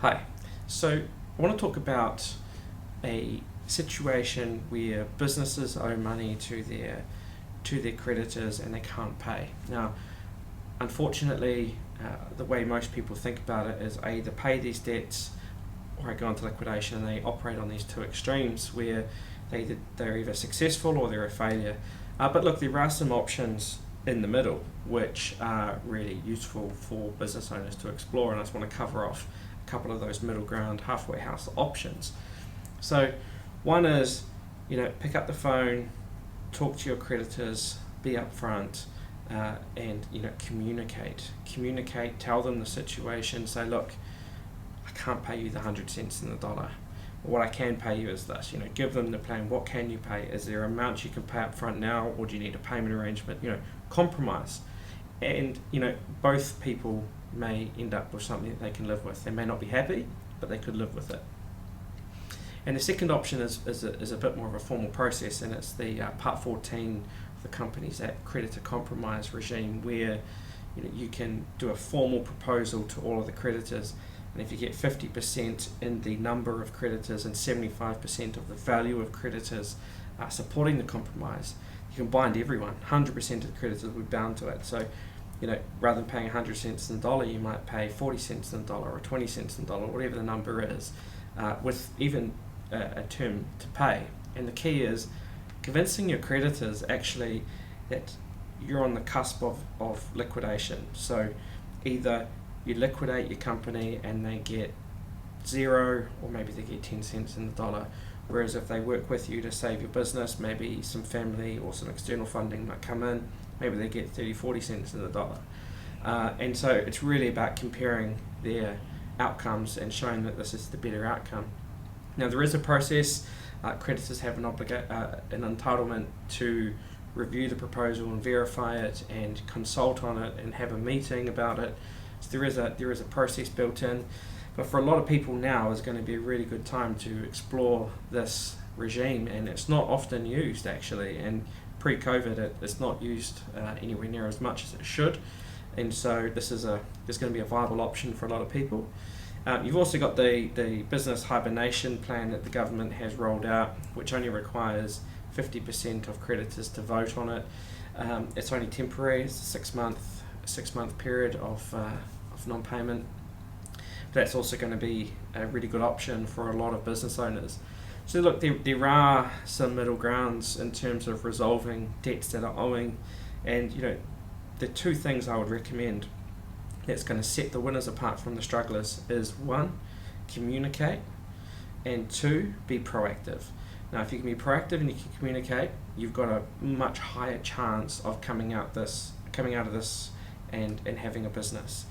Hi. So I want to talk about a situation where businesses owe money to their creditors and they can't pay. Now, unfortunately, the way most people think about it is I either pay these debts or I go into liquidation, and they operate on these two extremes where they're either successful or they're a failure. But look, there are some options in the middle which are really useful for business owners to explore, and I just want to cover off a couple of those middle ground halfway house options. So one is, pick up the phone, talk to your creditors, be upfront, and communicate, tell them the situation, say, look, I can't pay you the 100 cents in the dollar. What I can pay you is this. Give them the plan. What can you pay? Is there amounts you can pay up front now, or do you need a payment arrangement? Compromise. And both people may end up with something that they can live with. They may not be happy, but they could live with it. And the second option is a bit more of a formal process, and it's the Part 14 of the Companies Act creditor compromise regime, where you can do a formal proposal to all of the creditors. And if you get 50% in the number of creditors and 75% of the value of creditors supporting the compromise, you can bind everyone. 100% of the creditors will be bound to it. So, rather than paying 100 cents in the dollar, you might pay 40 cents in the dollar or 20 cents in the dollar, whatever the number is, with even a term to pay. And the key is convincing your creditors actually that you're on the cusp of liquidation. So either you liquidate your company and they get 0, or maybe they get 10 cents in the dollar. Whereas if they work with you to save your business, maybe some family or some external funding might come in, maybe they get 30, 40 cents in the dollar. And so it's really about comparing their outcomes and showing that this is the better outcome. Now, there is a process. Creditors have an entitlement to review the proposal and verify it and consult on it and have a meeting about it. So there is a process built in, but for a lot of people now is going to be a really good time to explore this regime, and it's not often used actually. And pre-COVID, it's not used anywhere near as much as it should, and so there's going to be a viable option for a lot of people. You've also got the business hibernation plan that the government has rolled out, which only requires 50% of creditors to vote on it. It's only temporary. It's a 6-month period of non-payment. That's also going to be a really good option for a lot of business owners. So look, there are some middle grounds in terms of resolving debts that are owing, and the two things I would recommend that's going to set the winners apart from the strugglers is 1, communicate, and 2, be proactive. Now, if you can be proactive and you can communicate, you've got a much higher chance of coming out of this and having a business.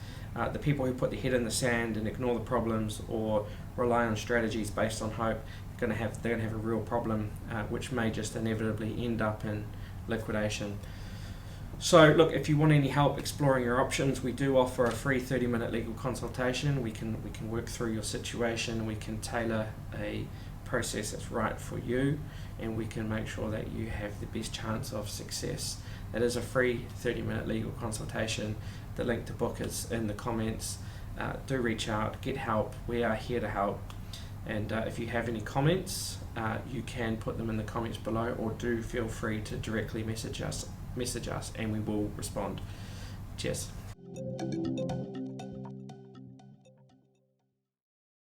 The people who put their head in the sand and ignore the problems or rely on strategies based on hope, they're going to have a real problem, which may just inevitably end up in liquidation. So look, if you want any help exploring your options, we do offer a free 30-minute legal consultation. We can work through your situation. We can tailor a process that's right for you, and we can make sure that you have the best chance of success. It is a free 30-minute legal consultation. The link to book is in the comments. Do reach out, get help. We are here to help. And if you have any comments, you can put them in the comments below, or do feel free to directly message us and we will respond. Cheers.